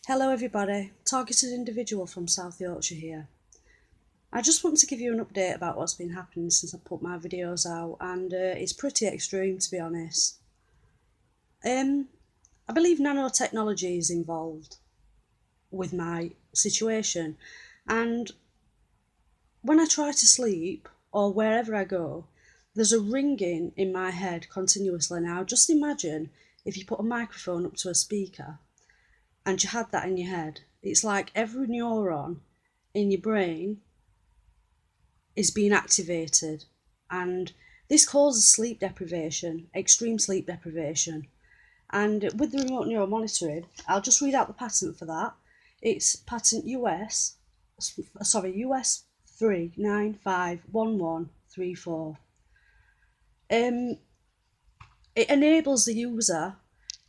Hello everybody, targeted individual from South Yorkshire here. I just want to give you an update about what's been happening since I put my videos out, and it's pretty extreme to be honest. I believe nanotechnology is involved with my situation, and when I try to sleep or wherever I go, there's a ringing in my head continuously. Now just imagine if you put a microphone up to a speaker and you had that in your head. It's like every neuron in your brain is being activated, and this causes sleep deprivation, extreme sleep deprivation. And with the remote neural monitoring, I'll just read out the patent for that. It's patent US 3951134. It enables the user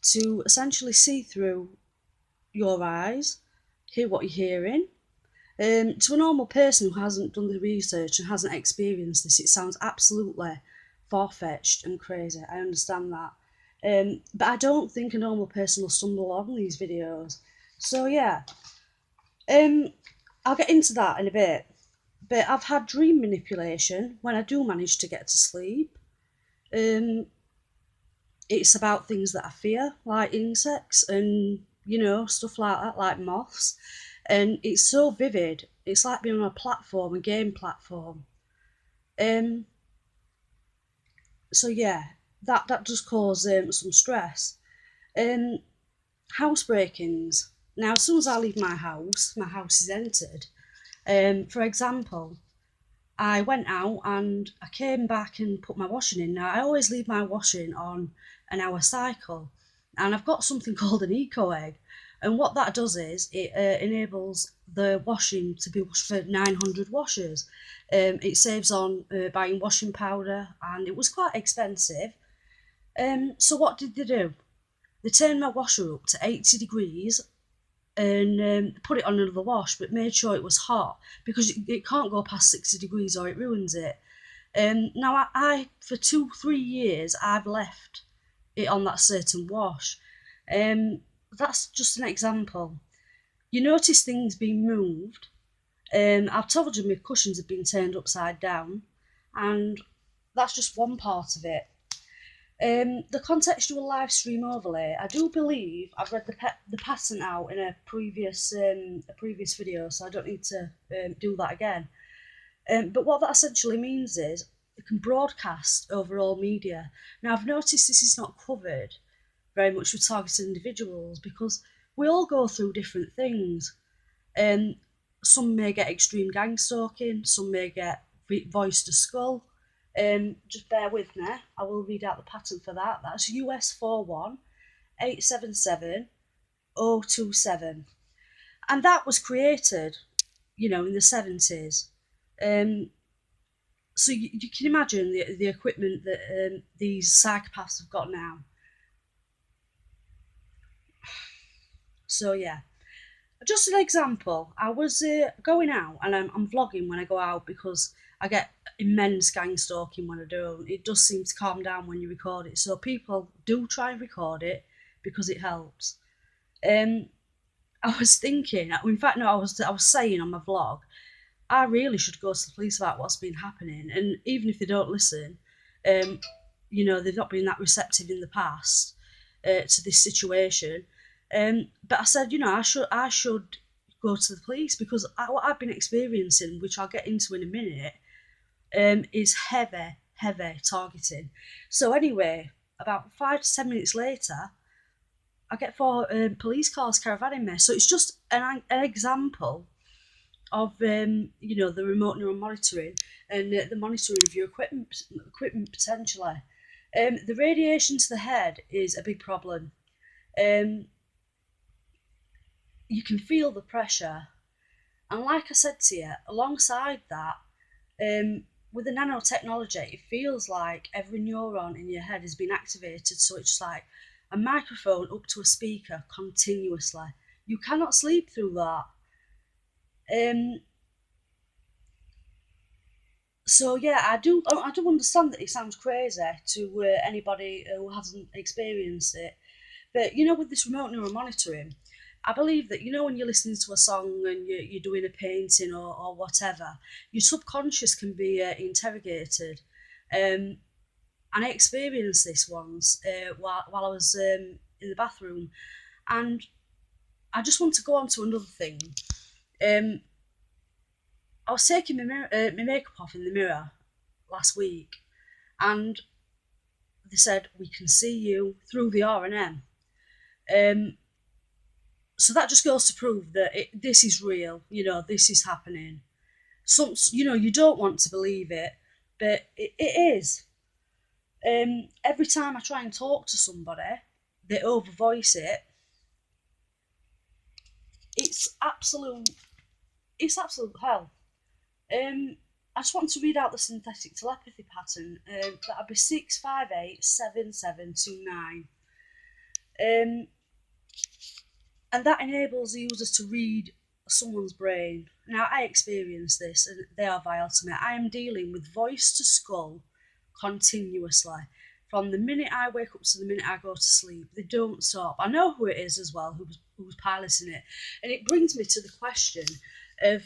to essentially see through your eyes, hear what you're hearing. To a normal person who hasn't done the research and hasn't experienced this, it sounds absolutely far-fetched and crazy. I understand that. But I don't think a normal person will stumble on these videos. So yeah, I'll get into that in a bit. But I've had dream manipulation when I do manage to get to sleep. Um, it's about things that I fear, like insects and stuff like that, like moths. And it's so vivid. It's like being on a platform, a game platform. Um, so yeah, that does cause some stress. Um, House breakings. Now, as soon as I leave my house is entered. For example, I went out and I came back and put my washing in. Now, I always leave my washing on an hour cycle, and I've got something called an eco egg. And what that does is it enables the washing to be washed for 900 washes. It saves on buying washing powder, and it was quite expensive. So what did they do? They turned my washer up to 80 degrees and put it on another wash, but made sure it was hot because it can't go past 60 degrees or it ruins it. Now, I for 2-3 years, I've left it on that certain wash. That's just an example. You notice things being moved. I've told you my cushions have been turned upside down, and that's just one part of it. The contextual live stream overlay. I do believe I've read the patent out in a previous video, so I don't need to do that again. But what that essentially means is it can broadcast over all media. Now, I've noticed this is not covered very much with targeted individuals because we all go through different things. Some may get extreme gang stalking, some may get voice to skull. Just bear with me, I will read out the patent for that. That's US 41877 and that was created, in the 70s. So you can imagine the equipment that these psychopaths have got now. So yeah, just an example. I was going out, and I'm vlogging when I go out because I get immense gang stalking when I do. It does seem to calm down when you record it, so people do try and record it because it helps. I was thinking, in fact, no, I was saying on my vlog, I really should go to the police about what's been happening, and even if they don't listen, um, they've not been that receptive in the past to this situation. But I said, I should go to the police because what I've been experiencing, which I'll get into in a minute, is heavy targeting. So anyway, about 5 to 10 minutes later, I get 4 police cars caravanning me. So it's just an example of the remote neural monitoring and the monitoring of your equipment potentially. The radiation to the head is a big problem. You can feel the pressure, and like I said to you, alongside that, with the nanotechnology, it feels like every neuron in your head has been activated. So it's like a microphone up to a speaker continuously. You cannot sleep through that. So yeah, I do understand that it sounds crazy to anybody who hasn't experienced it, but with this remote neural monitoring, I believe that, when you're listening to a song and you're doing a painting or whatever, your subconscious can be interrogated. Um, and I experienced this once while I was in the bathroom. And I just want to go on to another thing. Um, I was taking my makeup off in the mirror last week, and they said we can see you through the R&M. Um, so that just goes to prove that this is real. This is happening. You don't want to believe it, but it is. Every time I try and talk to somebody, they overvoice it. It's absolute. It's absolute hell. I just want to read out the synthetic telepathy pattern. That'd be 6587729. Um, and that enables the users to read someone's brain. Now, I experience this, and they are vile to me. I am dealing with voice to skull continuously. From the minute I wake up to the minute I go to sleep, they don't stop. I know who it is as well, who's piloting it. And it brings me to the question of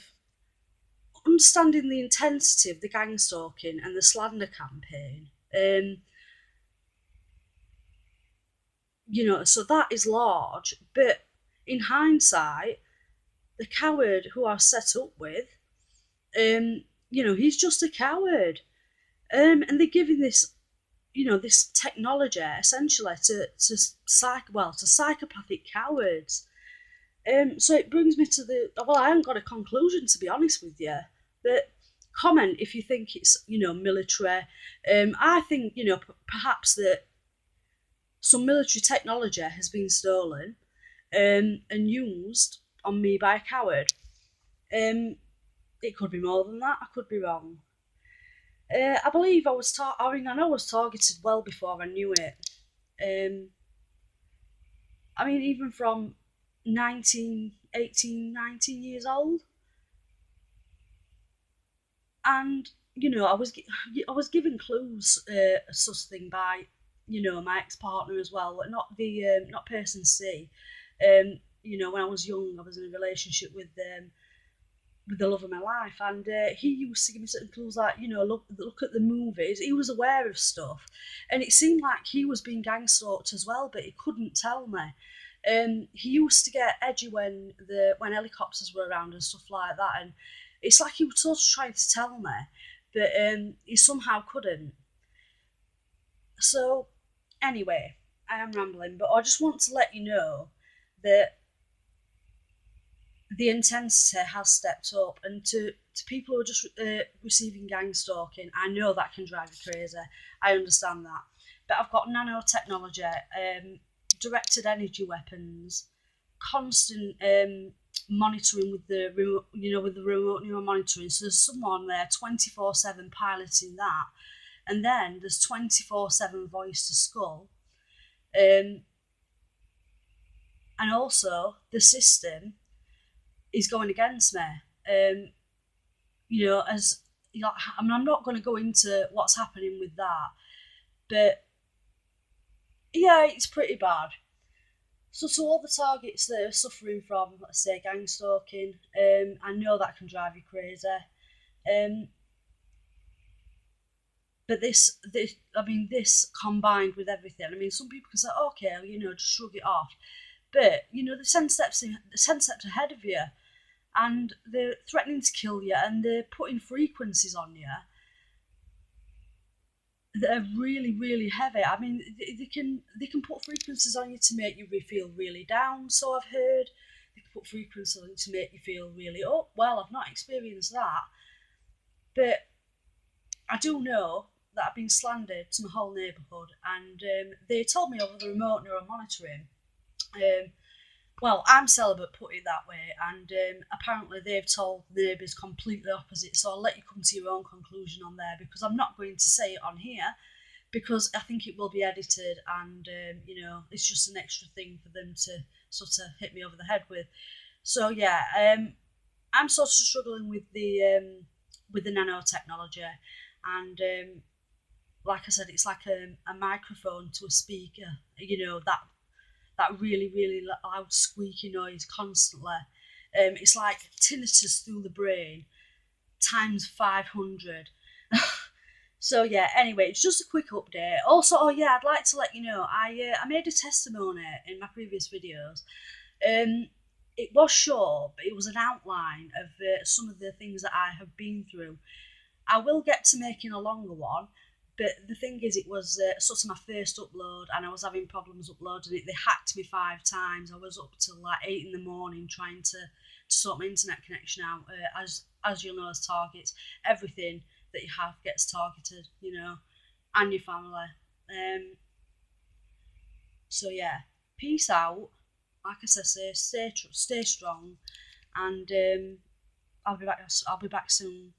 understanding the intensity of the gangstalking and the slander campaign. So that is large, but in hindsight, the coward who I was set up with, he's just a coward. And they're giving this technology essentially to psychopathic cowards. So it brings me to I haven't got a conclusion, to be honest with you. But comment if you think it's military. I think perhaps that some military technology has been stolen and used on me by a coward. It could be more than that. I could be wrong. I believe I know I was targeted well before I knew it. Even from 19 years old. And I was given clues, such thing by my ex partner as well, not person C. When I was young, I was in a relationship with the love of my life, and he used to give me certain clues like look at the movies. He was aware of stuff, and it seemed like he was being gang stalked as well, but he couldn't tell me. He used to get edgy when helicopters were around and stuff like that, and it's like he was sort of trying to tell me, but he somehow couldn't. So, anyway, I am rambling, but I just want to let you know that the intensity has stepped up, and to people who are just receiving gang stalking, I know that can drive you crazy. I understand that, but I've got nanotechnology, directed energy weapons, constant monitoring with the remote, with the remote neural monitoring. So there's someone there 24/7 piloting that, and then there's 24/7 voice to skull, um, and also the system is going against me. As I'm not going to go into what's happening with that, but yeah, it's pretty bad. So to all the targets that are suffering from, let's say, gang stalking, I know that can drive you crazy. Um, but this combined with everything. Some people can say, okay, just shrug it off. But they're 10 steps ahead of you, and they're threatening to kill you, and they're putting frequencies on you that are really, really heavy. They can put frequencies on you to make you feel really down. So I've heard they can put frequencies on you to make you feel really up. Well, I've not experienced that, but I do know that I've been slandered to my whole neighbourhood, and they told me over the remote neural monitoring. Well, I'm celibate, put it that way, and apparently they've told the neighbours completely opposite. So I'll let you come to your own conclusion on there, because I'm not going to say it on here, because I think it will be edited, and it's just an extra thing for them to sort of hit me over the head with. So yeah, I'm sort of struggling with the nanotechnology, and like I said, it's like a microphone to a speaker. That that really, really loud squeaky noise constantly. It's like tinnitus through the brain times 500. So yeah, anyway, it's just a quick update. Also, oh yeah, I'd like to let you know I made a testimony in my previous videos. Um, it was short, but it was an outline of some of the things that I have been through. I will get to making a longer one, but the thing is, it was sort of my first upload, and I was having problems uploading it. They hacked me 5 times. I was up till like 8 in the morning trying to sort my internet connection out. As you'll know, as targets, everything that you have gets targeted, you know, and your family. So yeah, peace out. Like I said, stay strong, and I'll be back. I'll be back soon.